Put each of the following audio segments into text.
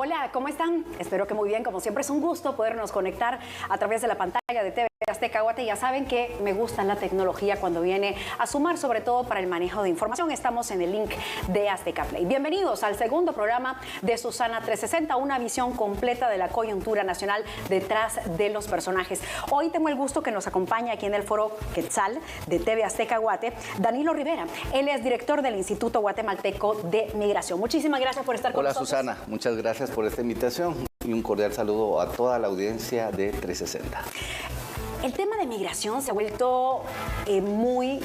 Hola, ¿cómo están? Espero que muy bien. Como siempre es un gusto podernos conectar a través de la pantalla de TV Azteca Guate. Ya saben que me gusta la tecnología cuando viene a sumar, sobre todo para el manejo de información. Estamos en el link de Azteca Play. Bienvenidos al segundo programa de Susana 360, una visión completa de la coyuntura nacional detrás de los personajes. Hoy tengo el gusto que nos acompaña aquí en el foro Quetzal de TV Azteca Guate, Danilo Rivera. Él es director del Instituto Guatemalteco de Migración. Muchísimas gracias por estar con nosotros. Hola Susana, muchas gracias por esta invitación y un cordial saludo a toda la audiencia de 360. El tema de migración se ha vuelto muy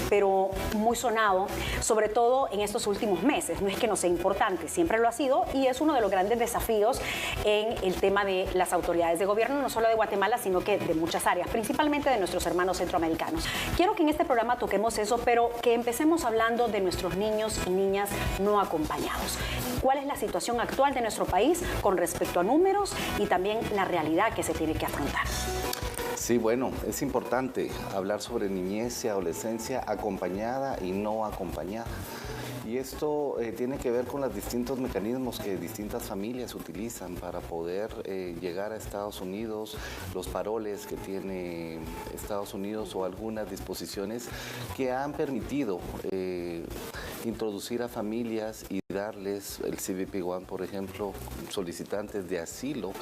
sonado, sobre todo en estos últimos meses. No es que no sea importante, siempre lo ha sido y es uno de los grandes desafíos en el tema de las autoridades de gobierno, no solo de Guatemala, sino que de muchas áreas, principalmente de nuestros hermanos centroamericanos. Quiero que en este programa toquemos eso, pero que empecemos hablando de nuestros niños y niñas no acompañados. ¿Cuál es la situación actual de nuestro país con respecto a números y también la realidad que se tiene que afrontar? Sí, bueno, es importante hablar sobre niñez y adolescencia acompañada y no acompañada. Y esto tiene que ver con los distintos mecanismos que distintas familias utilizan para poder llegar a Estados Unidos, los paroles que tiene Estados Unidos o algunas disposiciones que han permitido introducir a familias y darles el CBP-1, por ejemplo, solicitantes de asilo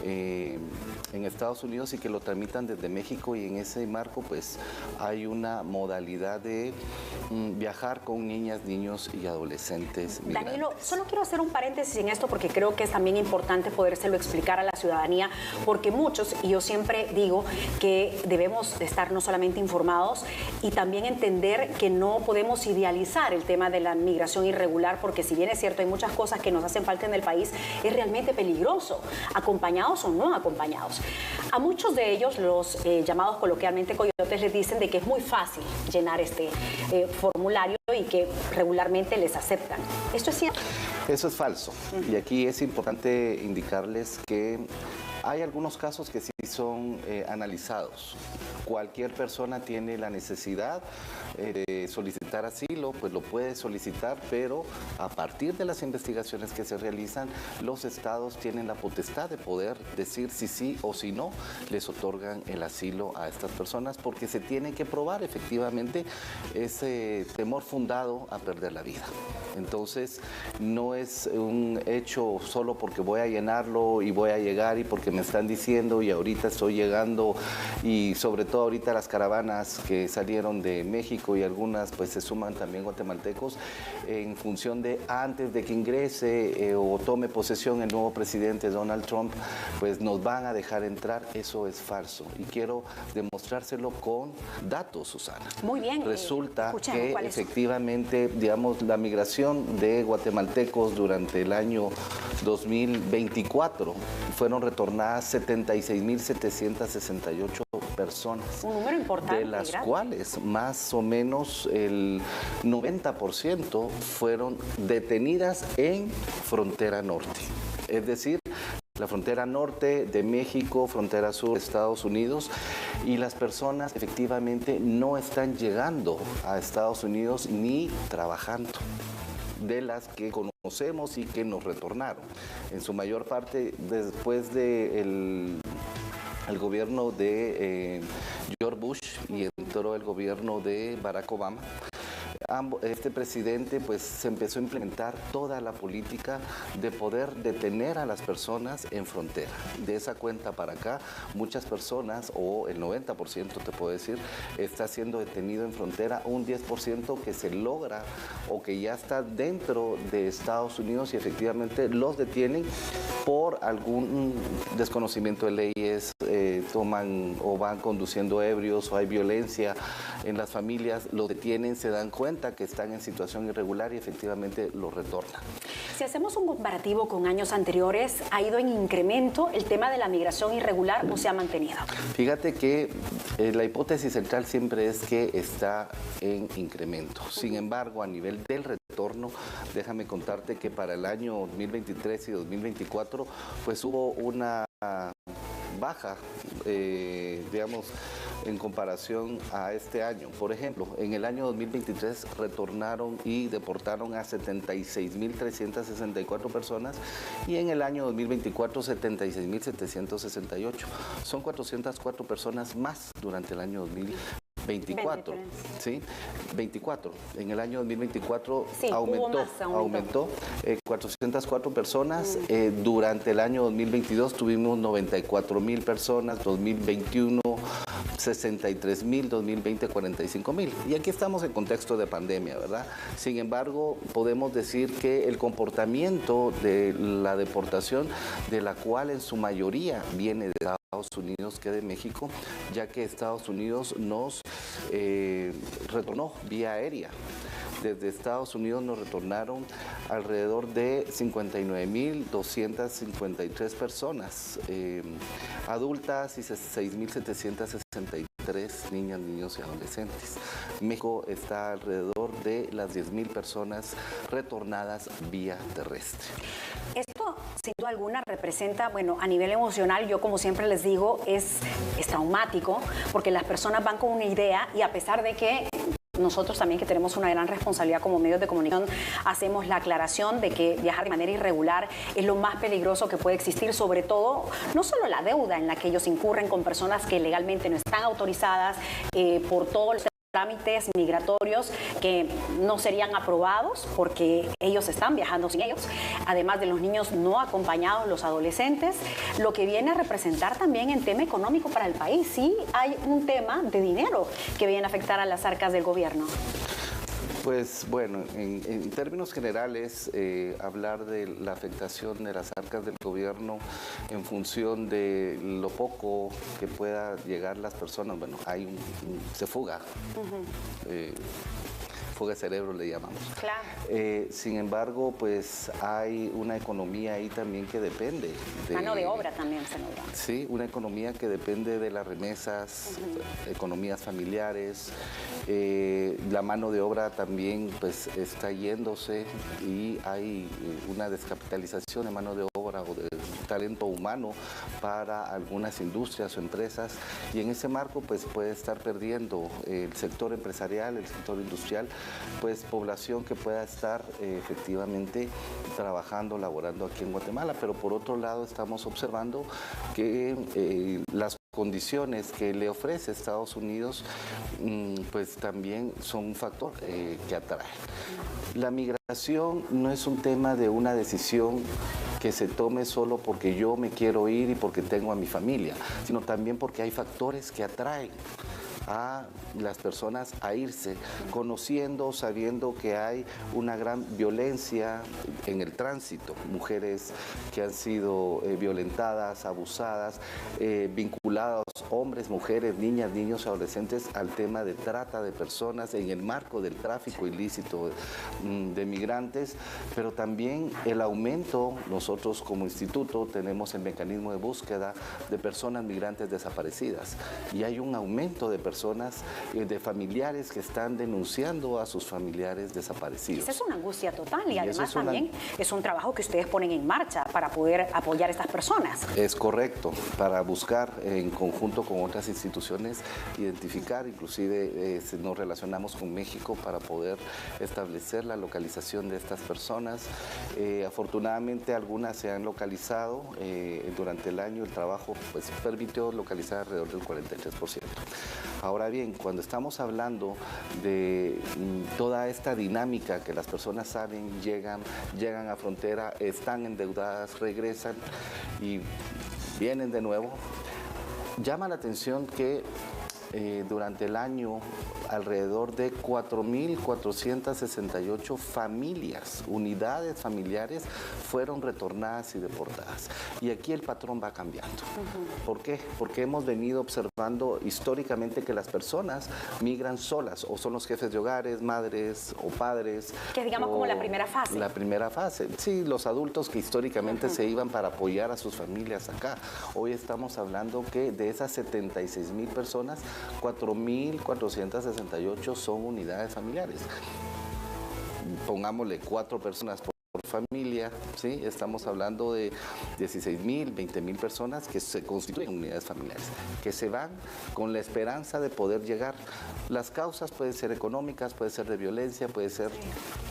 en Estados Unidos y que lo tramitan desde México, y en ese marco pues hay una modalidad de viajar con niñas, niños y adolescentes migrantes. Danilo, solo quiero hacer un paréntesis en esto porque creo que es también importante podérselo explicar a la ciudadanía, porque muchos, y yo siempre digo que debemos estar no solamente informados y también entender que no podemos idealizar el tema de la migración irregular, porque si bien es cierto hay muchas cosas que nos hacen falta en el país, es realmente peligroso, acompañados o no acompañados. A muchos de ellos, los llamados coloquialmente coyotes, les dicen de que es muy fácil llenar este formulario y que regularmente les aceptan. ¿Esto es cierto? Eso es falso. Y aquí es importante indicarles que hay algunos casos que sí son analizados. Cualquier persona tiene la necesidad de solicitar asilo, pues lo puede solicitar, pero a partir de las investigaciones que se realizan, los estados tienen la potestad de poder decir si sí o si no les otorgan el asilo a estas personas, porque se tiene que probar efectivamente ese temor fundado a perder la vida. Entonces, no es un hecho solo porque voy a llenarlo y voy a llegar y porque me están diciendo y ahorita estoy llegando, y sobre todo ahorita las caravanas que salieron de México y algunas pues se suman también guatemaltecos en función de antes de que ingrese o tome posesión el nuevo presidente Donald Trump, pues nos van a dejar entrar. Eso es falso y quiero demostrárselo con datos, Susana. Muy bien. Resulta que efectivamente, digamos, la migración de guatemaltecos durante el año 2024 fueron retornadas 76.768 personas. Un número importante. De las cuales más o menos el 90% fueron detenidas en frontera norte. Es decir, la frontera norte de México, frontera sur de Estados Unidos, y las personas efectivamente no están llegando a Estados Unidos ni trabajando, de las que conocemos y que nos retornaron. En su mayor parte después del gobierno de George Bush y entró el gobierno de Barack Obama. Este presidente pues se empezó a implementar toda la política de poder detener a las personas en frontera. De esa cuenta para acá, muchas personas, o el 90% te puedo decir, está siendo detenido en frontera, un 10% que se logra o que ya está dentro de Estados Unidos y efectivamente los detienen por algún desconocimiento de leyes, toman o van conduciendo ebrios o hay violencia en las familias, los detienen, se dan cuenta que están en situación irregular y efectivamente lo retornan. Si hacemos un comparativo con años anteriores, ¿ha ido en incremento el tema de la migración irregular o se ha mantenido? Fíjate que la hipótesis central siempre es que está en incremento. Sin embargo, a nivel del retorno, déjame contarte que para el año 2023 y 2024 pues hubo una baja, digamos, en comparación a este año. Por ejemplo, en el año 2023 retornaron y deportaron a 76.364 personas y en el año 2024 76.768. Son 404 personas más durante el año 2024, ¿sí? 24. En el año 2024 sí, aumentó 404 personas. Durante el año 2022 tuvimos 94.000 personas, 2021 63.000, 2020 45.000. Y aquí estamos en contexto de pandemia, ¿verdad? Sin embargo, podemos decir que el comportamiento de la deportación, de la cual en su mayoría viene de Estados Unidos que de México, ya que Estados Unidos nos retornó vía aérea. Desde Estados Unidos nos retornaron alrededor de 59.253 personas adultas y 6.763 niñas, niños y adolescentes. México está alrededor de las 10.000 personas retornadas vía terrestre. Esto, sin duda alguna, representa, bueno, a nivel emocional, yo como siempre les digo, es traumático, porque las personas van con una idea y a pesar de que nosotros también, que tenemos una gran responsabilidad como medios de comunicación, hacemos la aclaración de que viajar de manera irregular es lo más peligroso que puede existir, sobre todo, no solo la deuda en la que ellos incurren con personas que legalmente no están autorizadas por todos los trámites migratorios que no serían aprobados porque ellos están viajando sin ellos, además de los niños no acompañados, los adolescentes, lo que viene a representar también en tema económico para el país. Sí hay un tema de dinero que viene a afectar a las arcas del gobierno. Pues bueno, en términos generales, hablar de la afectación de las arcas del gobierno en función de lo poco que pueda llegar las personas, bueno, se fuga. Fuga de cerebro le llamamos. Claro. Sin embargo, pues hay una economía ahí también que depende. Mano de obra también se nos da. Sí, una economía que depende de las remesas, economías familiares. La mano de obra también pues está yéndose y hay una descapitalización de mano de obra o de talento humano para algunas industrias o empresas y en ese marco pues puede estar perdiendo el sector empresarial, el sector industrial, pues población que pueda estar efectivamente trabajando, laborando aquí en Guatemala, pero por otro lado estamos observando que las condiciones que le ofrece Estados Unidos pues también son un factor que atrae. La migración no es un tema de una decisión que se tome solo porque yo me quiero ir y porque tengo a mi familia, sino también porque hay factores que atraen a las personas a irse, conociendo, sabiendo que hay una gran violencia en el tránsito, mujeres que han sido violentadas, abusadas, vinculados, hombres, mujeres, niñas, niños, adolescentes, al tema de trata de personas en el marco del tráfico ilícito de migrantes, pero también el aumento, nosotros como instituto tenemos el mecanismo de búsqueda de personas migrantes desaparecidas y hay un aumento de personas, de familiares que están denunciando a sus familiares desaparecidos. Esa es una angustia total y además también es un trabajo que ustedes ponen en marcha para poder apoyar a estas personas. Es correcto, para buscar en conjunto con otras instituciones, identificar, inclusive nos relacionamos con México para poder establecer la localización de estas personas. Afortunadamente algunas se han localizado durante el año, el trabajo pues permitió localizar alrededor del 43%. Ahora bien, cuando estamos hablando de toda esta dinámica que las personas salen, llegan a frontera, están endeudadas, regresan y vienen de nuevo, llama la atención que durante el año alrededor de 4.468 familias, unidades familiares fueron retornadas y deportadas. Y aquí el patrón va cambiando. ¿Por qué? Porque hemos venido observando históricamente que las personas migran solas o son los jefes de hogares, madres o padres. Que digamos como la primera fase. La primera fase, sí, los adultos que históricamente se iban para apoyar a sus familias acá. Hoy estamos hablando que de esas 76.000 personas, 4.468 son unidades familiares. Pongámosle 4 personas por familia, ¿sí? Estamos hablando de 16.000, 20.000 personas que se constituyen unidades familiares, que se van con la esperanza de poder llegar. Las causas pueden ser económicas, puede ser de violencia, puede ser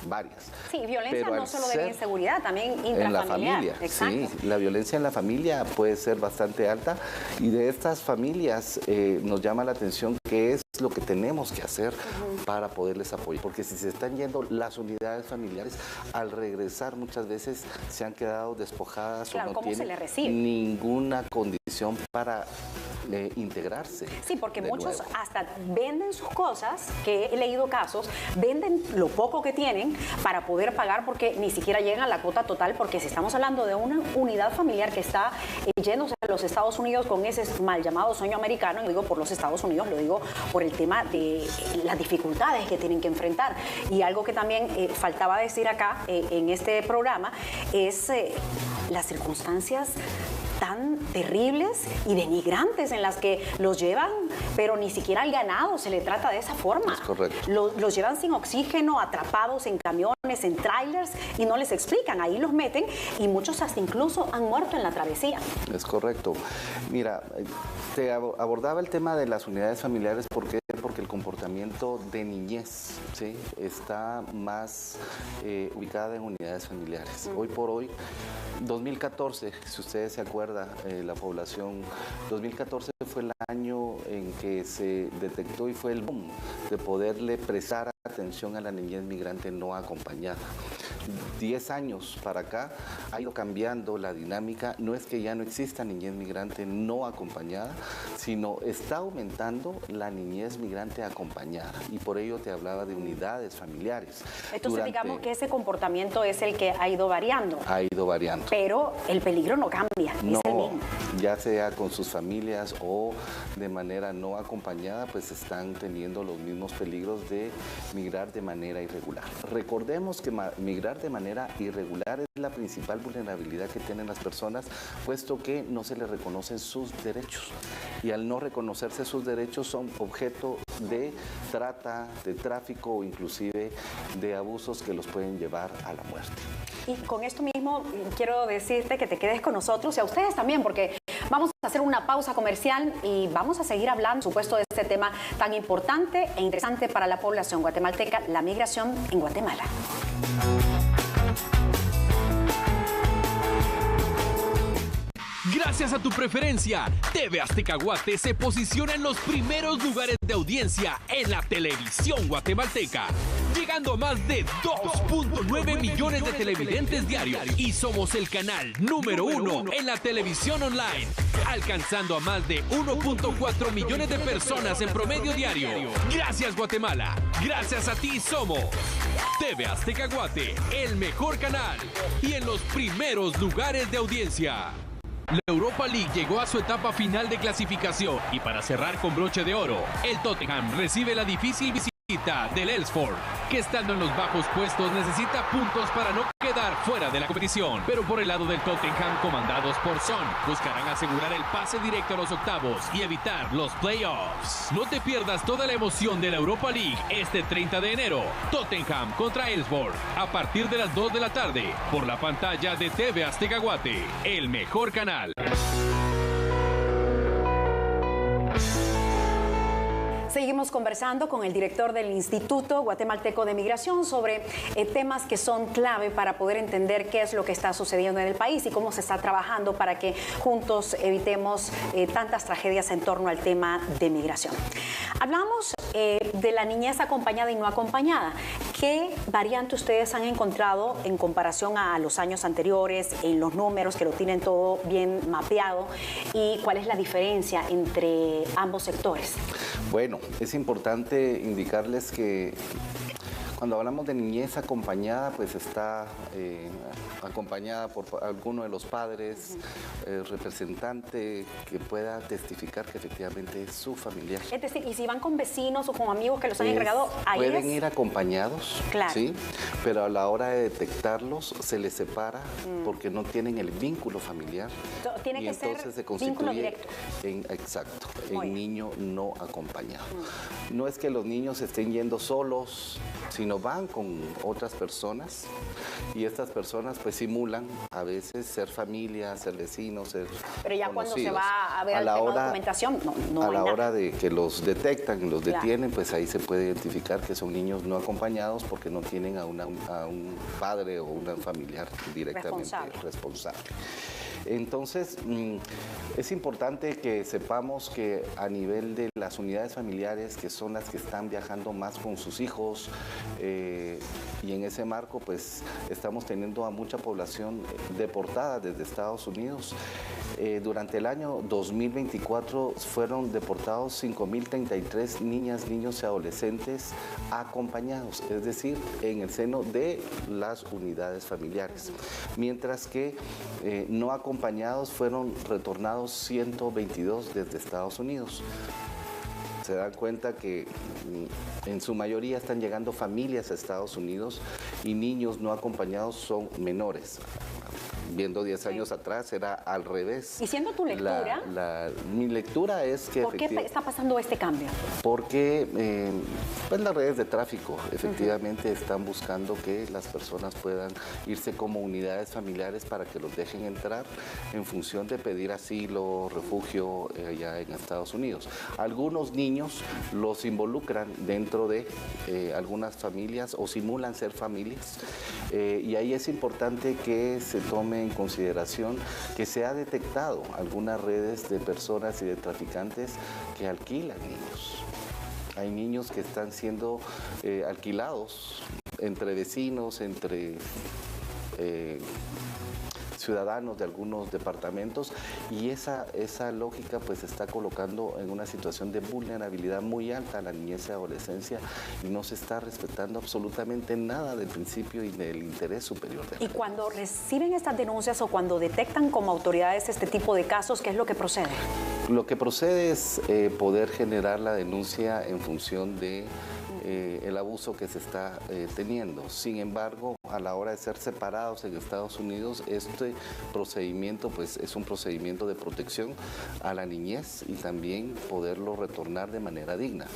varias. Sí, violencia pero no solo de inseguridad, también intrafamiliar. En la familia, exacto. Sí, la violencia en la familia puede ser bastante alta y de estas familias nos llama la atención qué es lo que tenemos que hacer para poderles apoyar, porque si se están yendo las unidades familiares, al regresar muchas veces se han quedado despojadas, claro, o no tienen ninguna condición para integrarse. Sí, porque muchos hasta venden sus cosas, que he leído casos, venden lo poco que tienen para poder pagar porque ni siquiera llegan a la cuota total, porque si estamos hablando de una unidad familiar que está yéndose a los Estados Unidos con ese mal llamado sueño americano, y lo digo por los Estados Unidos, lo digo por el tema de las dificultades que tienen que enfrentar. Y algo que también faltaba decir acá en este programa es las circunstancias tan terribles y denigrantes en las que los llevan, pero ni siquiera al ganado se le trata de esa forma. Es correcto. Los llevan sin oxígeno, atrapados en camiones, en trailers, y no les explican, ahí los meten y muchos hasta incluso han muerto en la travesía. Es correcto. Mira, te abordaba el tema de las unidades familiares porque el comportamiento de niñez, ¿sí?, está más ubicada en unidades familiares. Hoy por hoy, 2014, si ustedes se acuerdan, la población, 2014 fue el año en que se detectó y fue el boom de poderle prestar atención a la niñez migrante no acompañada. 10 años para acá ha ido cambiando la dinámica. No es que ya no exista niñez migrante no acompañada, sino está aumentando la niñez migrante acompañada, y por ello te hablaba de unidades familiares. Entonces digamos que ese comportamiento es el que ha ido variando. Ha ido variando. Pero el peligro no cambia, no, es el mismo. Ya sea con sus familias o de manera no acompañada, pues están teniendo los mismos peligros de migrar de manera irregular. Recordemos que migrar de manera irregular es la principal vulnerabilidad que tienen las personas, puesto que no se les reconocen sus derechos. Y al no reconocerse sus derechos son objeto de trata, de tráfico o inclusive de abusos que los pueden llevar a la muerte. Y con esto mismo quiero decirte que te quedes con nosotros y a ustedes también, porque vamos a hacer una pausa comercial y vamos a seguir hablando, por supuesto, de este tema tan importante e interesante para la población guatemalteca, la migración en Guatemala. Gracias a tu preferencia, TV Azteca Guate se posiciona en los primeros lugares de audiencia en la televisión guatemalteca, llegando a más de 2.9 millones de televidentes diarios, y somos el canal número 1 en la televisión online, alcanzando a más de 1.4 millones de personas en promedio diario. Gracias, Guatemala, gracias a ti somos TV Azteca Guate, el mejor canal y en los primeros lugares de audiencia. La Europa League llegó a su etapa final de clasificación y para cerrar con broche de oro, el Tottenham recibe la difícil visita del Elfsborg, que estando en los bajos puestos necesita puntos para no quedar fuera de la competición. Pero por el lado del Tottenham, comandados por Son, buscarán asegurar el pase directo a los octavos y evitar los playoffs. No te pierdas toda la emoción de la Europa League este 30 de enero. Tottenham contra Elfsborg, a partir de las 2 de la tarde, por la pantalla de TV Azteca Guate, el mejor canal. Seguimos conversando con el director del Instituto Guatemalteco de Migración sobre temas que son clave para poder entender qué es lo que está sucediendo en el país y cómo se está trabajando para que juntos evitemos tantas tragedias en torno al tema de migración. Hablamos de la niñez acompañada y no acompañada. ¿Qué variante ustedes han encontrado en comparación a los años anteriores, en los números que lo tienen todo bien mapeado, y cuál es la diferencia entre ambos sectores? Bueno, es importante indicarles que cuando hablamos de niñez acompañada, pues está acompañada por alguno de los padres, representante que pueda testificar que efectivamente es su familiar. Es decir, y si van con vecinos o con amigos que los han encargado, ahí pueden ir acompañados, claro, ¿sí? Pero a la hora de detectarlos se les separa porque no tienen el vínculo familiar. Tiene y que entonces ser se constituye vínculo directo. Exacto, en niño no acompañado. No es que los niños estén yendo solos sino van con otras personas y estas personas pues simulan a veces ser familia, ser vecinos, ser Pero ya conocidos. cuando se va a ver el tema de documentación, no a hay la nada. hora de que los detectan y los Claro. detienen, pues ahí se puede identificar que son niños no acompañados porque no tienen a un padre o un familiar directamente responsable. Entonces, es importante que sepamos que a nivel de las unidades familiares, que son las que están viajando más con sus hijos, y en ese marco, pues, estamos teniendo a mucha población deportada desde Estados Unidos. Durante el año 2024 fueron deportados 5.033 niñas, niños y adolescentes acompañados, es decir, en el seno de las unidades familiares, mientras que no acompañados fueron retornados 122 desde Estados Unidos. Se dan cuenta que en su mayoría están llegando familias a Estados Unidos y niños no acompañados son menores. Viendo 10 años atrás era al revés. Y siendo tu lectura, mi lectura es que... ¿por qué está pasando este cambio? Porque pues las redes de tráfico efectivamente están buscando que las personas puedan irse como unidades familiares para que los dejen entrar en función de pedir asilo, refugio allá en Estados Unidos. Algunos niños los involucran dentro de algunas familias o simulan ser familias y ahí es importante que se tome en consideración que se ha detectado algunas redes de personas y de traficantes que alquilan niños. Hay niños que están siendo alquilados entre vecinos, entre ciudadanos de algunos departamentos y esa lógica pues está colocando en una situación de vulnerabilidad muy alta a la niñez y adolescencia y no se está respetando absolutamente nada del principio y del interés superior de la niñez. Y cuando reciben estas denuncias o cuando detectan como autoridades este tipo de casos, ¿qué es lo que procede? Lo que procede es poder generar la denuncia en función de el abuso que se está teniendo. Sin embargo, a la hora de ser separados en Estados Unidos, este procedimiento pues es un procedimiento de protección a la niñez y también poderlo retornar de manera digna.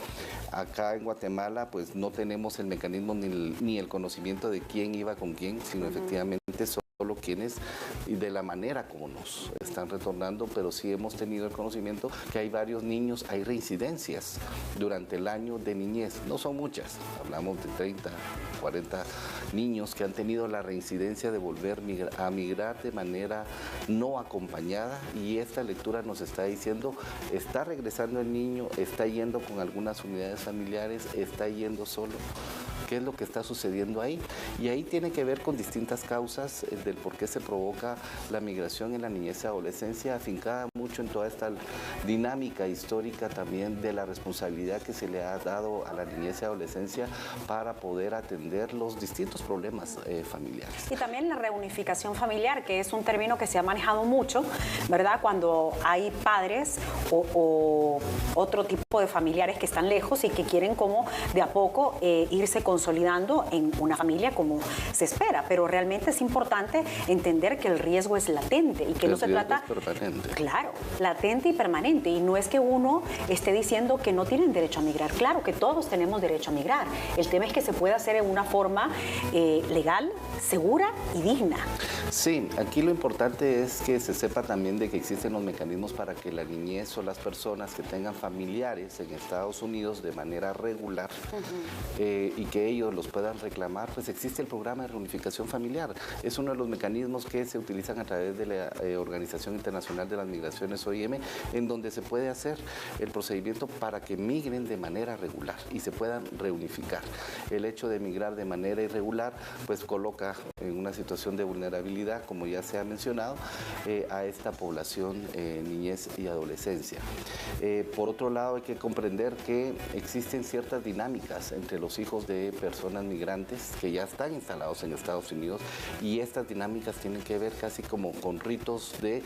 Acá en Guatemala pues no tenemos el mecanismo ni el conocimiento de quién iba con quién, sino efectivamente solo quienes y de la manera como nos están retornando, pero sí hemos tenido el conocimiento que hay varios niños, hay reincidencias durante el año de niñez, no son muchas, hablamos de 30, 40 niños que han tenido la reincidencia de volver a migrar de manera no acompañada y esta lectura nos está diciendo, está regresando el niño, está yendo con algunas unidades familiares, está yendo solo. ¿Qué es lo que está sucediendo ahí? Y ahí tiene que ver con distintas causas del por qué se provoca la migración en la niñez y adolescencia, afincada mucho en toda esta dinámica histórica también de la responsabilidad que se le ha dado a la niñez y adolescencia para poder atender los distintos problemas familiares. Y también la reunificación familiar, que es un término que se ha manejado mucho, ¿verdad? Cuando hay padres o otro tipo de familiares que están lejos y que quieren como de a poco irse consolidando en una familia como se espera, pero realmente es importante entender que el riesgo es latente y que no se trata... El riesgo es permanente. Claro, latente y permanente, y no es que uno esté diciendo que no tienen derecho a migrar, claro que todos tenemos derecho a migrar, el tema es que se pueda hacer en una forma legal, segura y digna. Sí, aquí lo importante es que se sepa también de que existen los mecanismos para que la niñez o las personas que tengan familiares en Estados Unidos de manera regular y que ellos los puedan reclamar, pues existe el programa de reunificación familiar. Es uno de los mecanismos que se utilizan a través de la Organización Internacional de las Migraciones, OIM, en donde se puede hacer el procedimiento para que migren de manera regular y se puedan reunificar. El hecho de migrar de manera irregular, pues coloca en una situación de vulnerabilidad, como ya se ha mencionado, a esta población niñez y adolescencia. Por otro lado, hay que comprender que existen ciertas dinámicas entre los hijos de personas migrantes que ya están instalados en Estados Unidos y estas dinámicas tienen que ver casi como con ritos de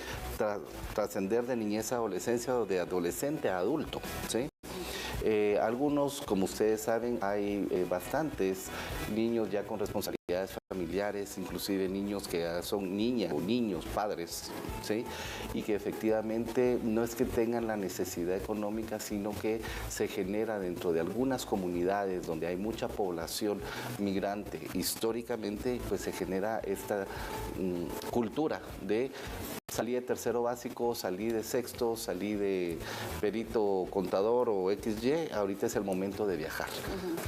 trascender de niñez a adolescencia o de adolescente a adulto, ¿sí? Algunos, como ustedes saben, hay bastantes niños ya con responsabilidades familiares, inclusive niños que son niñas o niños, padres, ¿sí? Y que efectivamente no es que tengan la necesidad económica, sino que se genera dentro de algunas comunidades donde hay mucha población migrante. Históricamente, pues se genera esta cultura de salí de tercero básico, salí de sexto, salí de perito contador o XY, ahorita es el momento de viajar.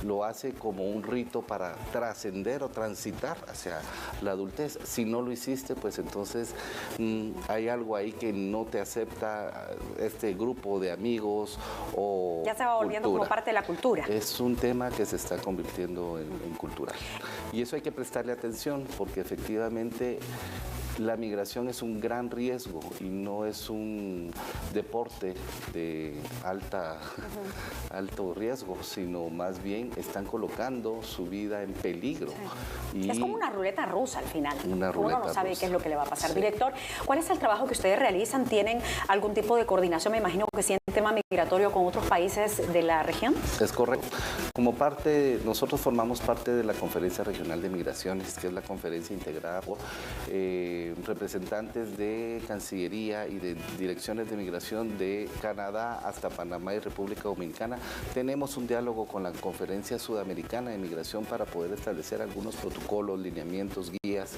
Lo hace como un rito para trascender o transitar hacia la adultez. Si no lo hiciste, pues entonces hay algo ahí que no te acepta este grupo de amigos o ya se va volviendo cultura. como parte de la cultura. Es un tema que se está convirtiendo en cultural. Y eso hay que prestarle atención porque efectivamente la migración es un gran riesgo y no es un deporte de alto riesgo, sino más bien están colocando su vida en peligro. Sí. Y es como una ruleta rusa al final. Una ruleta Uno no sabe rusa. qué es lo que le va a pasar. Sí. Director, ¿cuál es el trabajo que ustedes realizan? ¿Tienen algún tipo de coordinación? Me imagino que sí, en tema migratorio con otros países de la región. Es correcto. Como parte, nosotros formamos parte de la Conferencia Regional de Migraciones, que es la conferencia integrada por representantes de Cancillería y de direcciones de migración de Canadá hasta Panamá y República Dominicana. Tenemos un diálogo con la Conferencia Sudamericana de Migración para poder establecer algunos protocolos, lineamientos, guías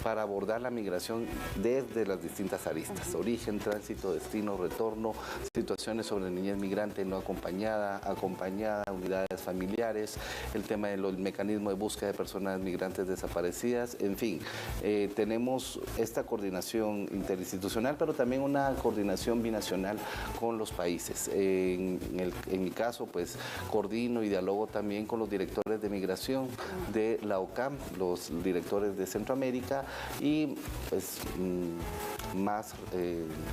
para abordar la migración desde las distintas aristas: origen, tránsito, destino, retorno, situaciones sobre niñez migrante no acompañada, unidades familiares, el tema del mecanismo de búsqueda de personas migrantes desaparecidas, en fin, tenemos esta coordinación interinstitucional, pero también una coordinación binacional con los países. En mi caso, pues, coordino y dialogo también con los directores de migración de la OCAM, los directores de Centroamérica y, pues, más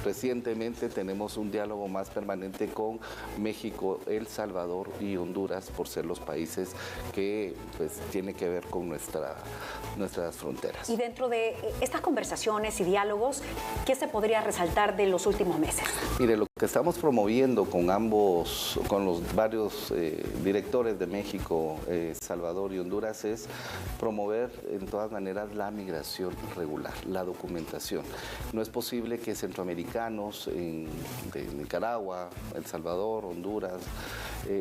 recientemente tenemos un diálogo más permanente con México, El Salvador y Honduras, por ser los países que, pues, tiene que ver con nuestras fronteras. Y dentro de estas conversaciones y diálogos, ¿qué se podría resaltar de los últimos meses? Mire, lo que estamos promoviendo con los varios directores de México, Salvador y Honduras, es promover en todas maneras la migración regular, la documentación. No es posible que centroamericanos de Nicaragua, El Salvador, Honduras,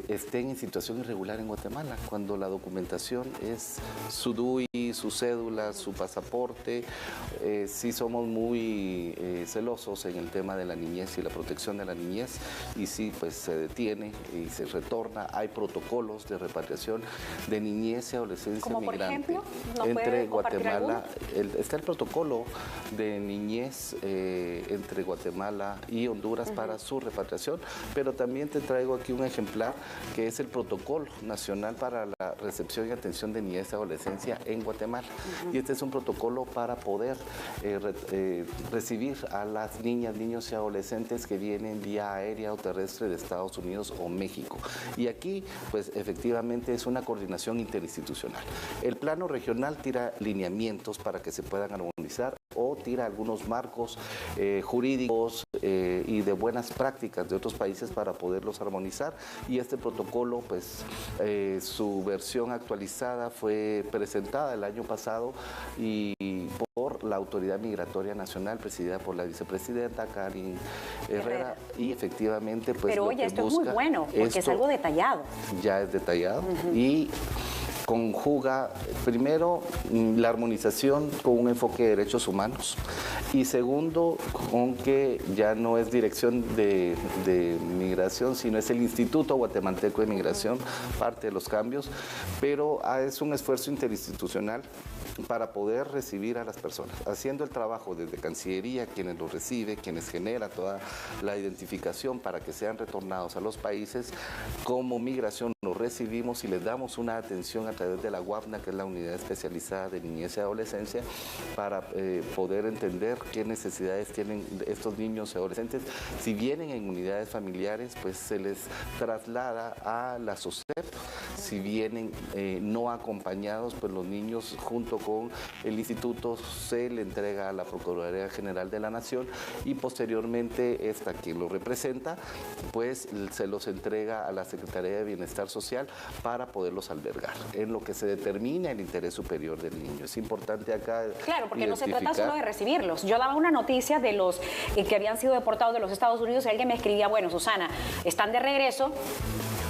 estén en situación irregular en Guatemala, cuando la documentación es su DUI, su cédula, su pasaporte. Sí somos muy celosos en el tema de la niñez y la protección de la niñez, y sí, pues se detiene y se retorna. Hay protocolos de repatriación de niñez y adolescencia ¿Como por migrante ejemplo? ¿No entre puede compartir Guatemala. Está el protocolo de niñez entre Guatemala y Honduras para su repatriación, pero también te traigo aquí un ejemplar que es el protocolo nacional para la recepción y atención de niñez y adolescencia en Guatemala. Y este es un protocolo para poder recibir a las niñas, niños y adolescentes que vienen vía aérea o terrestre de Estados Unidos o México. Y aquí, pues, efectivamente es una coordinación interinstitucional. El plano regional tira lineamientos para que se puedan armonizar o tira algunos marcos jurídicos y de buenas prácticas de otros países para poderlos armonizar, y este protocolo, pues, su versión actualizada fue presentada el año pasado y por la Autoridad Migratoria Nacional, presidida por la vicepresidenta Karin Herrera, y efectivamente, pues, pero oye, esto es muy bueno, porque es algo detallado. Ya es detallado y conjuga, primero, la armonización con un enfoque de derechos humanos, y segundo, con que ya no es dirección de migración, sino es el Instituto Guatemalteco de Migración, parte de los cambios, pero es un esfuerzo interinstitucional para poder recibir a las personas, haciendo el trabajo desde Cancillería, quienes los recibe, quienes genera toda la identificación para que sean retornados a los países, como Migración los recibimos y les damos una atención a través de la UAPNA, que es la Unidad Especializada de Niñez y Adolescencia, para poder entender qué necesidades tienen estos niños y adolescentes. Si vienen en unidades familiares, pues se les traslada a la SOCEP. Si vienen no acompañados, pues los niños junto con el instituto se le entrega a la Procuraduría General de la Nación y posteriormente esta quien lo representa, pues se los entrega a la Secretaría de Bienestar Social para poderlos albergar, en lo que se determina el interés superior del niño. Es importante acá Claro, porque no se trata solo de recibirlos. Yo daba una noticia de los que habían sido deportados de los Estados Unidos y alguien me escribía, bueno, Susana, están de regreso,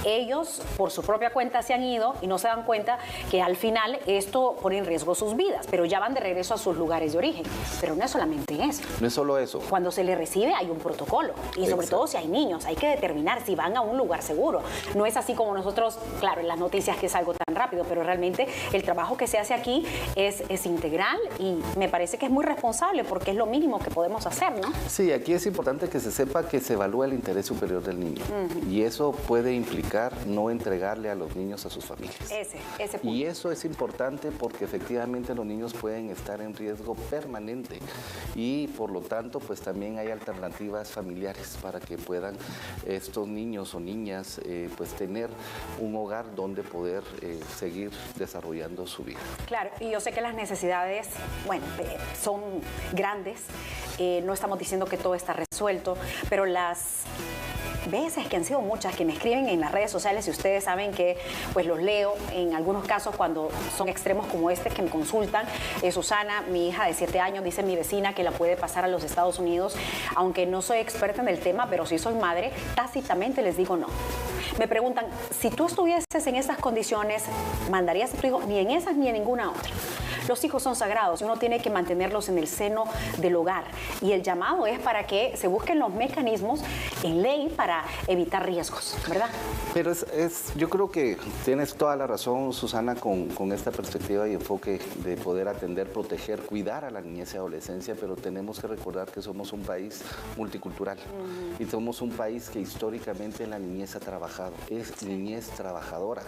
ellos por su propia cuenta se han ido y no se dan cuenta que al final esto pone en riesgo sus vidas, pero ya van de regreso a sus lugares de origen. Pero no es solamente eso. No es solo eso. Cuando se les recibe hay un protocolo y sobre todo si hay niños, hay que determinar si van a un lugar seguro. No es así como nosotros, claro, en las noticias que es algo tan rápido, pero realmente el trabajo que se hace aquí es integral y me parece que es muy responsable porque es lo mínimo que podemos hacer, ¿no? Sí, aquí es importante que se sepa que se evalúa el interés superior del niño y eso puede implicar no entregarle a los niños a sus familias. Ese punto. Y eso es importante porque efectivamente los niños pueden estar en riesgo permanente y por lo tanto pues también hay alternativas familiares para que puedan estos niños o niñas pues tener un hogar donde poder seguir desarrollando su vida. Claro, y yo sé que las necesidades, bueno, son grandes, no estamos diciendo que todo está resuelto, pero las veces que han sido muchas que me escriben en las redes sociales y ustedes saben que pues los leo en algunos casos cuando son extremos como este que me consultan. Susana, mi hija de 7 años, dice mi vecina que la puede pasar a los Estados Unidos, aunque no soy experta en el tema, pero sí soy madre, tácitamente les digo no. Me preguntan, si tú estuvieses en esas condiciones, ¿mandarías a tu hijo? Ni en esas ni en ninguna otra. Los hijos son sagrados y uno tiene que mantenerlos en el seno del hogar. Y el llamado es para que se busquen los mecanismos en ley para evitar riesgos, ¿verdad? Pero yo creo que tienes toda la razón, Susana, con esta perspectiva y enfoque de poder atender, proteger, cuidar a la niñez y adolescencia, pero tenemos que recordar que somos un país multicultural y somos un país que históricamente la niñez ha trabajado, es niñez trabajadora.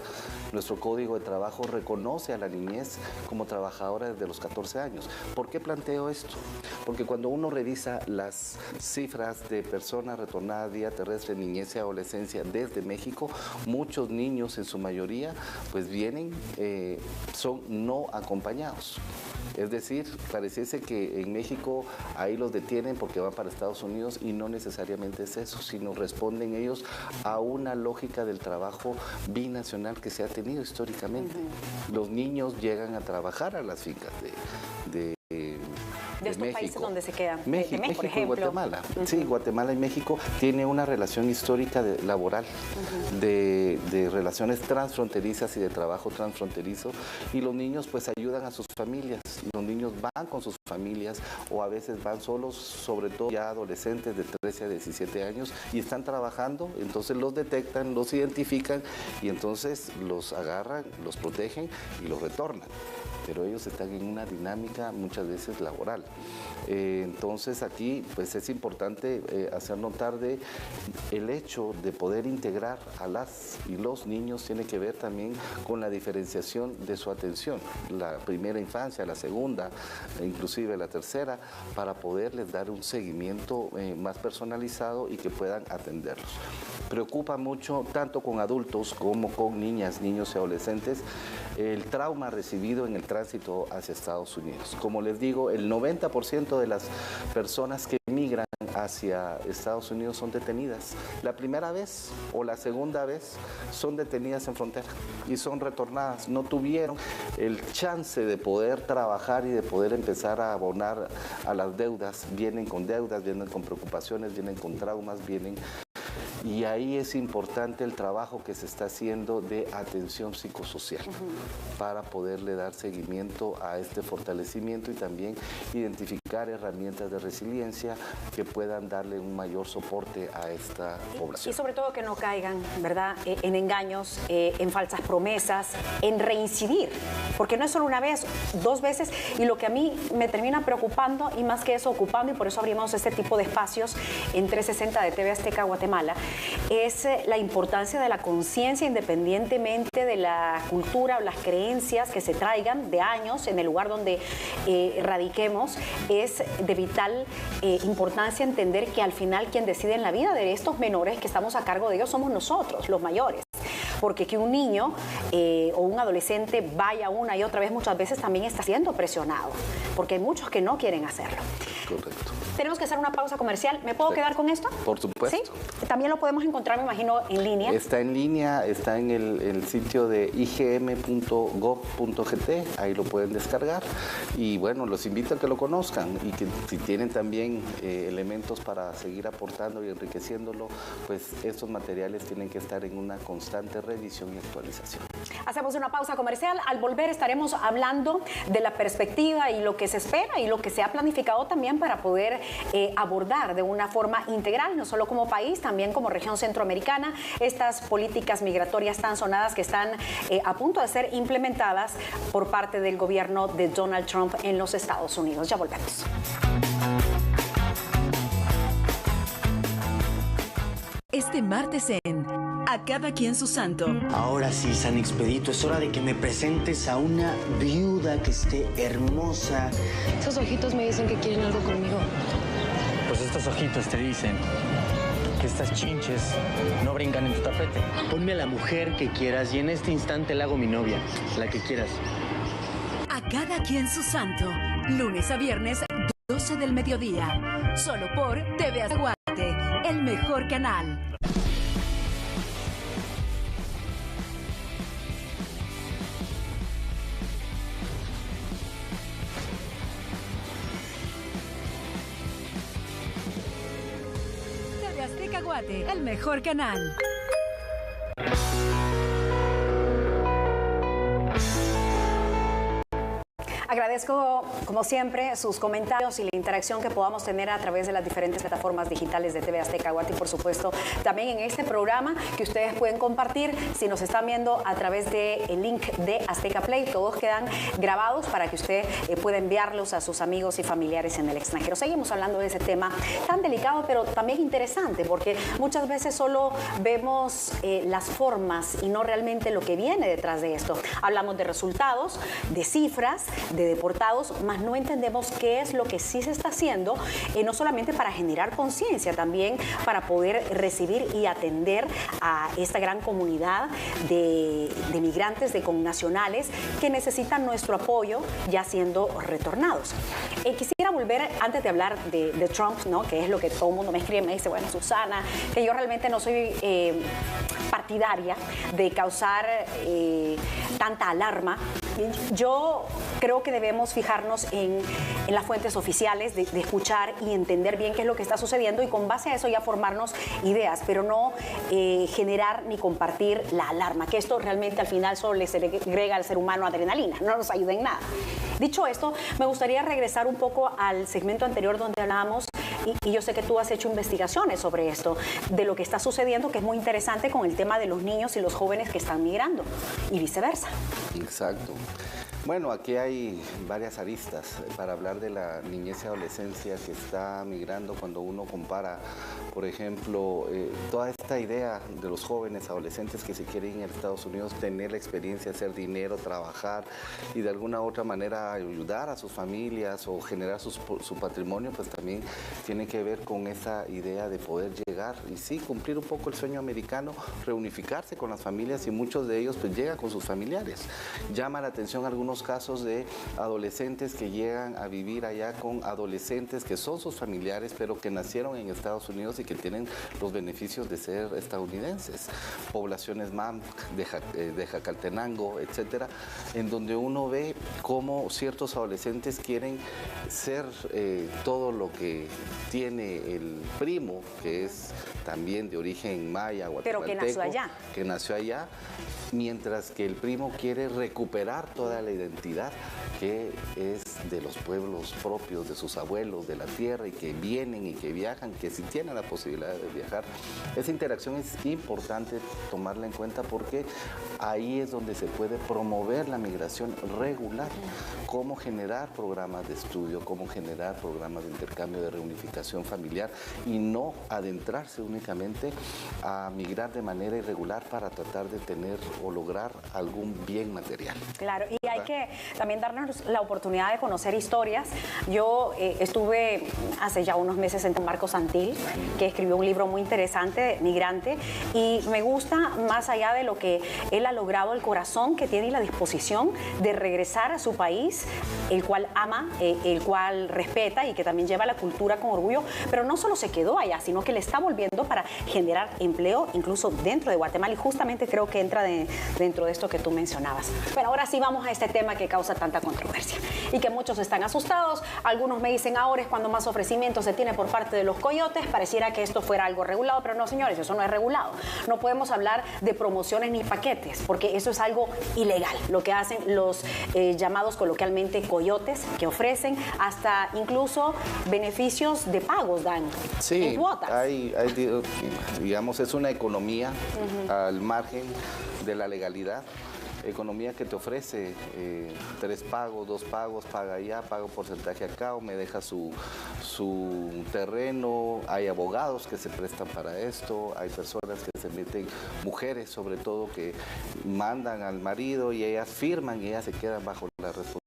Nuestro Código de Trabajo reconoce a la niñez como trabajadora desde los 14 años. ¿Por qué planteo esto? Porque cuando uno revisa las cifras de personas retornadas vía terrestre, niñez y adolescencia desde México, muchos niños en su mayoría pues vienen, son no acompañados. Es decir, pareciese que en México ahí los detienen porque van para Estados Unidos y no necesariamente es eso, sino responden ellos a una lógica del trabajo binacional que se ha tenido históricamente. Los niños llegan a trabajar a las fincas de estos México. Países donde se quedan. México, por y Guatemala. Sí, Guatemala y México tiene una relación histórica laboral, de relaciones transfronterizas y de trabajo transfronterizo, y los niños pues ayudan a sus familias. Los niños van con sus familias o a veces van solos, sobre todo ya adolescentes de 13 a 17 años, y están trabajando, entonces los detectan, los identifican y entonces los agarran, los protegen y los retornan. Pero ellos están en una dinámica muchas veces laboral. Entonces aquí pues es importante hacer notar de el hecho de poder integrar a las y los niños tiene que ver también con la diferenciación de su atención, la primera infancia, la segunda, inclusive la tercera, para poderles dar un seguimiento más personalizado y que puedan atenderlos. Preocupa mucho, tanto con adultos como con niñas, niños y adolescentes, el trauma recibido en el tránsito hacia Estados Unidos. Como les digo, el 90% de las personas que migran hacia Estados Unidos son detenidas. La primera vez o la segunda vez son detenidas en frontera y son retornadas. No tuvieron el chance de poder trabajar y de poder empezar a abonar a las deudas. Vienen con deudas, vienen con preocupaciones, vienen con traumas, vienen... Y ahí es importante el trabajo que se está haciendo de atención psicosocial para poderle dar seguimiento a este fortalecimiento y también identificar identificar herramientas de resiliencia que puedan darle un mayor soporte a esta población. Y sobre todo que no caigan, ¿verdad?, en engaños, en falsas promesas, en reincidir, porque no es solo una vez, 2 veces, y lo que a mí me termina preocupando, y más que eso ocupando, y por eso abrimos este tipo de espacios en 360 de TV Azteca Guatemala, es la importancia de la conciencia, independientemente de la cultura o las creencias que se traigan de años en el lugar donde radiquemos. Es de vital importancia entender que al final quien decide en la vida de estos menores que estamos a cargo de ellos somos nosotros, los mayores. Porque que un niño o un adolescente vaya una y otra vez muchas veces también está siendo presionado, porque hay muchos que no quieren hacerlo. Correcto. Tenemos que hacer una pausa comercial. ¿Me puedo quedar con esto? Por supuesto. ¿Sí? También lo podemos encontrar, me imagino, en línea. Está en línea, está en el sitio de igm.gov.gt, ahí lo pueden descargar. Y bueno, los invito a que lo conozcan y que si tienen también elementos para seguir aportando y enriqueciéndolo, pues estos materiales tienen que estar en una constante revisión y actualización. Hacemos una pausa comercial. Al volver estaremos hablando de la perspectiva y lo que se espera y lo que se ha planificado también para poder abordar de una forma integral, no solo como país, también como región centroamericana, estas políticas migratorias tan sonadas que están a punto de ser implementadas por parte del gobierno de Donald Trump en los Estados Unidos. Ya volvemos. Este martes en A Cada Quien Su Santo. Ahora sí, San Expedito, es hora de que me presentes a una viuda que esté hermosa. Esos ojitos me dicen que quieren algo conmigo. Pues estos ojitos te dicen que estas chinches no brincan en tu tapete. Ponme a la mujer que quieras y en este instante la hago mi novia, la que quieras. A Cada Quien Su Santo. Lunes a viernes, 12 del mediodía. Solo por TV Azteca, el mejor canal. TV Azteca Guate, el mejor canal. Agradezco, como siempre, sus comentarios y la interacción que podamos tener a través de las diferentes plataformas digitales de TV Azteca Guate y, por supuesto, también en este programa que ustedes pueden compartir si nos están viendo a través del link de Azteca Play. Todos quedan grabados para que usted pueda enviarlos a sus amigos y familiares en el extranjero. Seguimos hablando de ese tema tan delicado, pero también interesante, porque muchas veces solo vemos las formas y no realmente lo que viene detrás de esto. Hablamos de resultados, de cifras, de deportados, más no entendemos qué es lo que sí se está haciendo, no solamente para generar conciencia, también para poder recibir y atender a esta gran comunidad de migrantes, de connacionales que necesitan nuestro apoyo ya siendo retornados. Quisiera volver, antes de hablar de Trump, ¿no?, que es lo que todo el mundo me escribe, me dice, bueno, Susana, que yo realmente no soy partidaria de causar tanta alarma. Yo creo que debemos fijarnos en las fuentes oficiales, de escuchar y entender bien qué es lo que está sucediendo y con base a eso ya formarnos ideas, pero no generar ni compartir la alarma, que esto realmente al final solo le agrega al ser humano adrenalina, no nos ayuda en nada. Dicho esto, me gustaría regresar un poco al segmento anterior donde hablábamos, y yo sé que tú has hecho investigaciones sobre esto, de lo que está sucediendo, que es muy interesante con el tema de los niños y los jóvenes que están migrando y viceversa. Exacto. Bueno, aquí hay varias aristas para hablar de la niñez y adolescencia que está migrando cuando uno compara, por ejemplo, toda esta idea de los jóvenes adolescentes que se quieren ir a Estados Unidos, tener la experiencia de hacer dinero, trabajar y de alguna u otra manera ayudar a sus familias o generar su patrimonio, pues también tiene que ver con esa idea de poder llegar y sí, cumplir un poco el sueño americano, reunificarse con las familias y muchos de ellos pues llegan con sus familiares. Llama la atención algunos casos de adolescentes que llegan a vivir allá con adolescentes que son sus familiares, pero que nacieron en Estados Unidos y que tienen los beneficios de ser estadounidenses. Poblaciones MAM, de Jacaltenango, etcétera, en donde uno ve cómo ciertos adolescentes quieren ser todo lo que tiene el primo, que es también de origen maya, guatemalteco, pero que nació allá. Que nació allá, mientras que el primo quiere recuperar toda la identidad que es de los pueblos propios, de sus abuelos, de la tierra, y que vienen y que viajan, que si tienen la posibilidad de viajar. Esa interacción es importante tomarla en cuenta porque ahí es donde se puede promover la migración regular, cómo generar programas de estudio, cómo generar programas de intercambio, de reunificación familiar, y no adentrarse únicamente a migrar de manera irregular para tratar de tener o lograr algún bien material. Claro, y hay que también darnos la oportunidad de conocer historias. Yo estuve hace ya unos meses en Marco Santil, que escribió un libro muy interesante, Migrante, y me gusta, más allá de lo que él ha logrado, el corazón que tiene y la disposición de regresar a su país, el cual ama, el cual respeta y que también lleva la cultura con orgullo, pero no solo se quedó allá, sino que le está volviendo para generar empleo incluso dentro de Guatemala, y justamente creo que entra dentro de esto que tú mencionabas. Bueno, ahora sí vamos a este tema que causa tanta controversia y que muchos están asustados. Algunos me dicen ahora es cuando más ofrecimientos se tiene por parte de los coyotes, pareciera que esto fuera algo regulado, pero no, señores, eso no es regulado. No podemos hablar de promociones ni paquetes, porque eso es algo ilegal, lo que hacen los llamados coloquialmente coyotes, que ofrecen hasta incluso beneficios de pagos dan en cuotas. Digamos, es una economía al margen de la legalidad. Economía que te ofrece 3 pagos, 2 pagos, paga allá, paga un porcentaje acá, o me deja su terreno. Hay abogados que se prestan para esto, hay personas que se meten, mujeres sobre todo, que mandan al marido y ellas firman y ellas se quedan bajo la responsabilidad.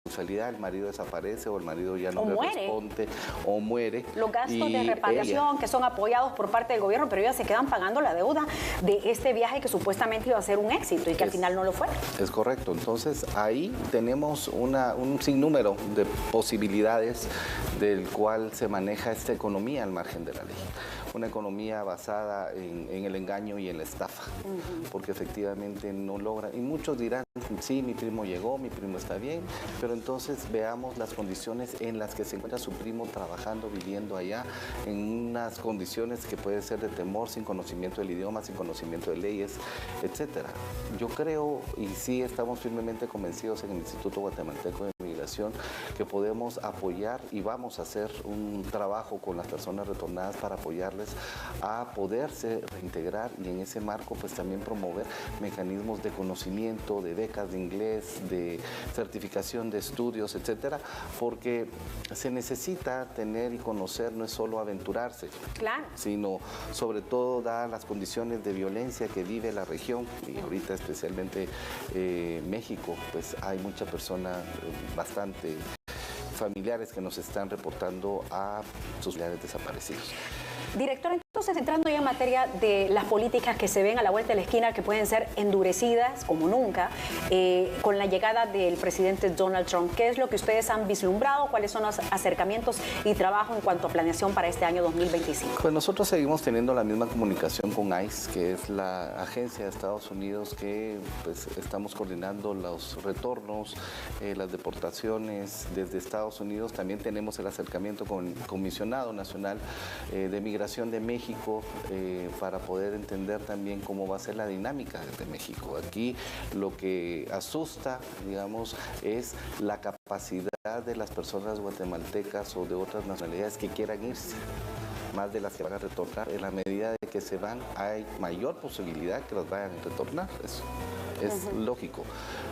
El marido desaparece o el marido ya no le responde o muere. Los gastos de repatriación que son apoyados por parte del gobierno, pero ellas se quedan pagando la deuda de este viaje que supuestamente iba a ser un éxito y que al final no lo fue. Es correcto. Entonces ahí tenemos un sinnúmero de posibilidades del cual se maneja esta economía al margen de la ley. Una economía basada en el engaño y en la estafa, porque efectivamente no logra. Y muchos dirán, sí, mi primo llegó, mi primo está bien, pero entonces veamos las condiciones en las que se encuentra su primo trabajando, viviendo allá, en unas condiciones que pueden ser de temor, sin conocimiento del idioma, sin conocimiento de leyes, etcétera. Yo creo, y sí estamos firmemente convencidos en el Instituto Guatemalteco de Migración, que podemos apoyar y vamos a hacer un trabajo con las personas retornadas para apoyarles a poderse reintegrar, y en ese marco pues también promover mecanismos de conocimiento, de becas de inglés, de certificación de estudios, etcétera, porque se necesita tener y conocer, no es solo aventurarse, claro, sino sobre todo dadas las condiciones de violencia que vive la región, y ahorita especialmente México, pues hay mucha persona, bastante familiares que nos están reportando a sus familiares desaparecidos. Director, entonces entrando ya en materia de las políticas que se ven a la vuelta de la esquina, que pueden ser endurecidas como nunca, con la llegada del presidente Donald Trump, ¿qué es lo que ustedes han vislumbrado? ¿Cuáles son los acercamientos y trabajo en cuanto a planeación para este año 2025? Pues nosotros seguimos teniendo la misma comunicación con ICE, que es la agencia de Estados Unidos que pues estamos coordinando los retornos, las deportaciones desde Estados Unidos. También tenemos el acercamiento con el Comisionado Nacional de Migración de México para poder entender también cómo va a ser la dinámica de México. Aquí lo que asusta, digamos, es la capacidad de las personas guatemaltecas o de otras nacionalidades que quieran irse, más de las que van a retornar. En la medida de que se van, hay mayor posibilidad que las vayan a retornar. Eso es lógico,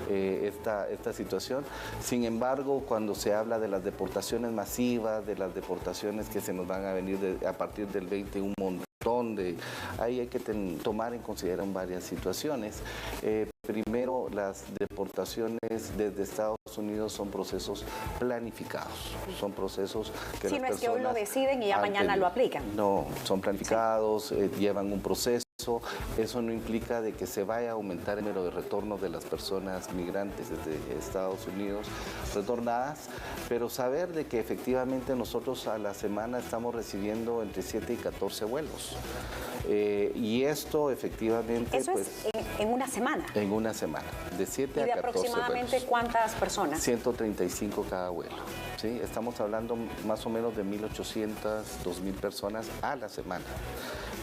esta situación. Sin embargo, cuando se habla de las deportaciones masivas, de las deportaciones que se nos van a venir a partir del 20, un montón de... Ahí hay que tomar en consideración varias situaciones. Primero, las deportaciones desde Estados Unidos son procesos planificados, son procesos que si las no es personas que hoy lo deciden y ya mañana lo aplican. No, son planificados, llevan un proceso. Eso no implica de que se vaya a aumentar el número de retornos de las personas migrantes desde Estados Unidos retornadas, pero saber de que efectivamente nosotros a la semana estamos recibiendo entre 7 y 14 vuelos. Y esto efectivamente... Eso pues, es en una semana. En una semana, de 7 a 14 aproximadamente vuelos. ¿Cuántas personas? 135 cada vuelo. ¿sí? Estamos hablando más o menos de 1.800, 2.000 personas a la semana,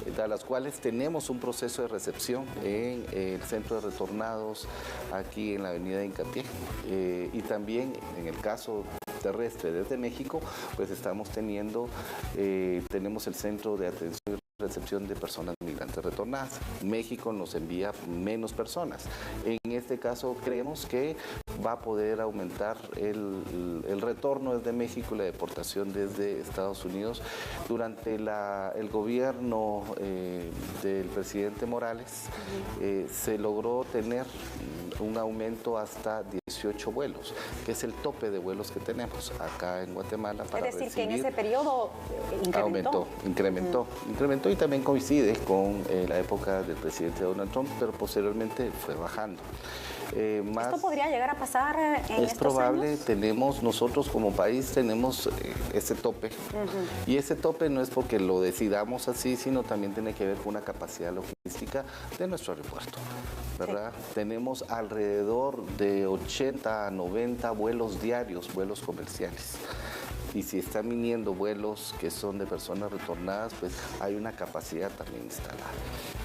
de las cuales tenemos un proceso de recepción en el centro de retornados aquí en la avenida Hincapié, y también en el caso terrestre desde México, pues estamos tenemos el centro de atención y recepción de personas migrantes retornadas. México nos envía menos personas. En este caso creemos que va a poder aumentar el retorno desde México y la deportación desde Estados Unidos. Durante el gobierno del presidente Morales se logró tener un aumento hasta 18 vuelos, que es el tope de vuelos que tenemos acá en Guatemala para recibir. Es decir, que en ese periodo incrementó. Incrementó y también coincide con la época del presidente Donald Trump, pero posteriormente fue bajando. ¿Esto podría llegar a pasar en estos años? Es probable, nosotros como país tenemos ese tope, y ese tope no es porque lo decidamos así, sino también tiene que ver con una capacidad logística de nuestro aeropuerto, ¿verdad? Sí. Tenemos alrededor de 80 a 90 vuelos diarios, vuelos comerciales. Y si están viniendo vuelos que son de personas retornadas, pues hay una capacidad también instalada.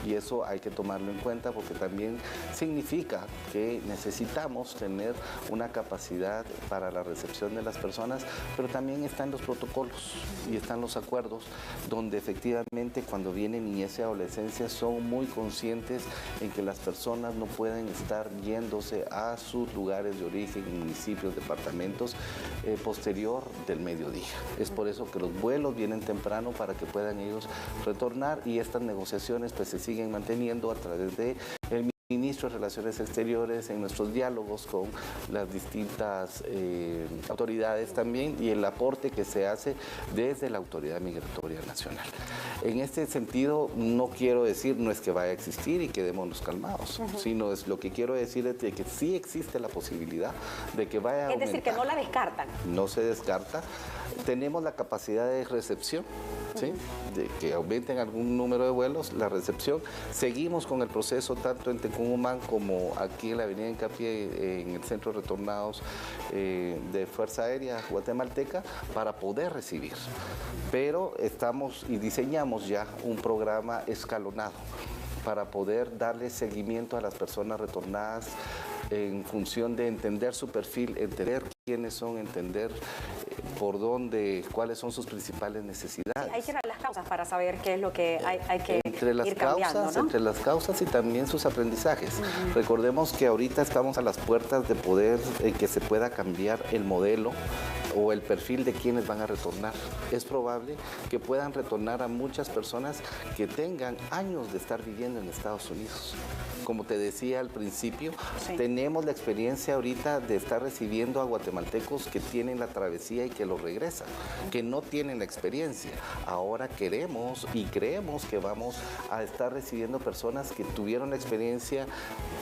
Y eso hay que tomarlo en cuenta porque también significa que necesitamos tener una capacidad para la recepción de las personas, pero también están los protocolos y están los acuerdos donde efectivamente cuando viene niñez y adolescencia son muy conscientes en que las personas no pueden estar yéndose a sus lugares de origen, municipios, departamentos, posterior del mediodía. Es por eso que los vuelos vienen temprano para que puedan ellos retornar, y estas negociaciones pues se siguen manteniendo a través de el ministro de Relaciones Exteriores, en nuestros diálogos con las distintas autoridades también, y el aporte que se hace desde la Autoridad Migratoria Nacional. En este sentido, no quiero decir, no es que vaya a existir y quedémonos calmados, sino es lo que quiero decir es de que sí existe la posibilidad de que vaya a aumentar. Es decir, que no la descartan. No se descarta. Tenemos la capacidad de recepción, ¿sí? De que aumenten algún número de vuelos, la recepción. Seguimos con el proceso tanto en Tecumumán como aquí en la avenida Hincapié, en el centro de retornados de Fuerza Aérea Guatemalteca, para poder recibir. Pero estamos y diseñamos ya un programa escalonado para poder darle seguimiento a las personas retornadas en función de entender su perfil, entender quiénes son, entender por dónde, cuáles son sus principales necesidades. Hay que ir a las causas para saber qué es lo que hay que ir cambiando, ¿no? Entre las causas y también sus aprendizajes. Recordemos que ahorita estamos a las puertas de poder que se pueda cambiar el modelo o el perfil de quienes van a retornar. Es probable que puedan retornar a muchas personas que tengan años de estar viviendo en Estados Unidos. Como te decía al principio, tenemos la experiencia ahorita de estar recibiendo a guatemaltecos que tienen la travesía y que lo regresan, que no tienen la experiencia. Ahora queremos y creemos que vamos a estar recibiendo personas que tuvieron la experiencia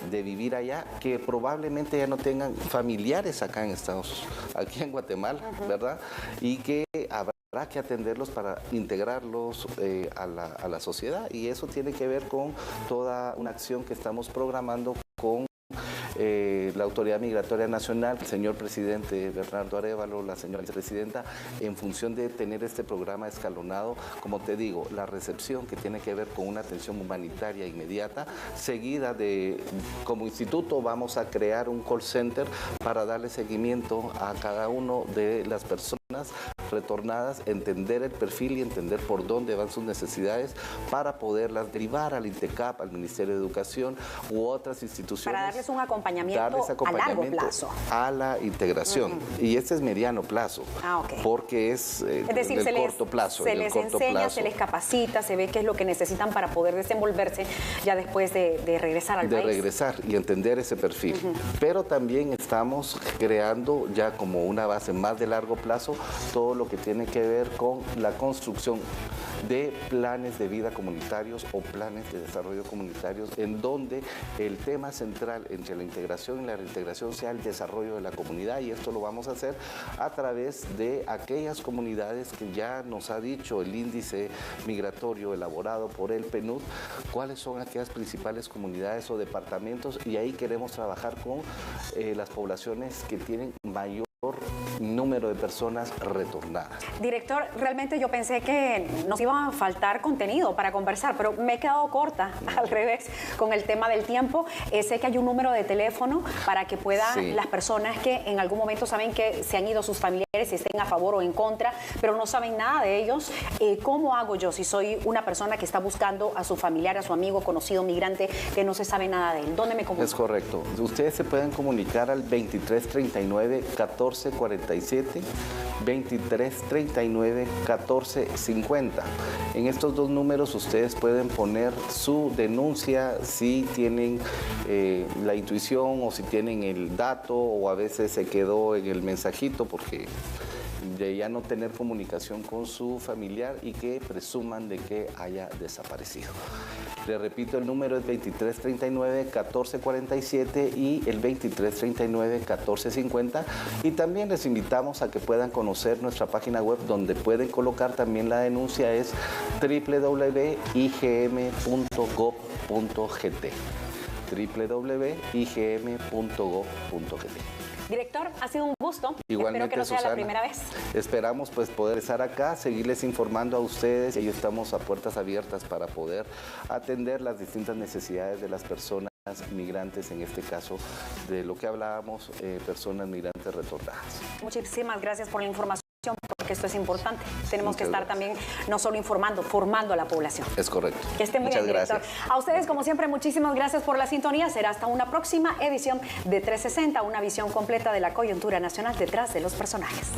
de vivir allá, que probablemente ya no tengan familiares acá aquí en Guatemala, ¿verdad? Y que habrá que atenderlos para integrarlos a la sociedad, y eso tiene que ver con toda una acción que estamos programando con la Autoridad Migratoria Nacional, el señor presidente Bernardo Arévalo, la señora vicepresidenta, en función de tener este programa escalonado, como te digo, la recepción que tiene que ver con una atención humanitaria inmediata, seguida como instituto vamos a crear un call center para darle seguimiento a cada uno de las personas retornadas, entender el perfil y entender por dónde van sus necesidades para poderlas derivar al INTECAP, al Ministerio de Educación u otras instituciones. Para darles un acompañamiento a largo plazo. A la integración. Y este es mediano plazo, porque es decir, del corto plazo. Se les enseña, se les capacita, se ve qué es lo que necesitan para poder desenvolverse ya después de regresar al país. De regresar y entender ese perfil. Pero también estamos creando ya como una base más de largo plazo todo lo que tiene que ver con la construcción de planes de vida comunitarios o planes de desarrollo comunitarios, en donde el tema central entre la integración y la reintegración sea el desarrollo de la comunidad, y esto lo vamos a hacer a través de aquellas comunidades que ya nos ha dicho el índice migratorio elaborado por el PNUD, cuáles son aquellas principales comunidades o departamentos, y ahí queremos trabajar con las poblaciones que tienen mayor número de personas retornadas. Director, realmente yo pensé que nos iba a faltar contenido para conversar, pero me he quedado corta, al revés, con el tema del tiempo. Sé que hay un número de teléfono para que puedan las personas que en algún momento saben que se han ido sus familiares, si estén a favor o en contra, pero no saben nada de ellos. ¿Cómo hago yo si soy una persona que está buscando a su familiar, a su amigo, conocido, migrante, que no se sabe nada de él? ¿Dónde me comunico? Es correcto. Ustedes se pueden comunicar al 2339-1447, 2339-1450. En estos dos números ustedes pueden poner su denuncia si tienen la intuición o si tienen el dato, o a veces se quedó en el mensajito porque de ya no tener comunicación con su familiar y que presuman de que haya desaparecido. Le repito, el número es 2339-1447 y el 2339-1450. Y también les invitamos a que puedan conocer nuestra página web, donde pueden colocar también la denuncia, es www.igm.gov.gt, www.igm.gov.gt. Director, ha sido un gusto. Igualmente, espero que no sea Susana, la primera vez. Esperamos pues poder estar acá, seguirles informando a ustedes, y estamos a puertas abiertas para poder atender las distintas necesidades de las personas migrantes, en este caso de lo que hablábamos, personas migrantes retornadas. Muchísimas gracias por la información, porque esto es importante. Tenemos que estar gracias. también no solo informando, formando a la población. Es correcto. Que esté muy Muchas bien, director. gracias. A ustedes, como siempre, muchísimas gracias por la sintonía. Será hasta una próxima edición de 360, una visión completa de la coyuntura nacional detrás de los personajes.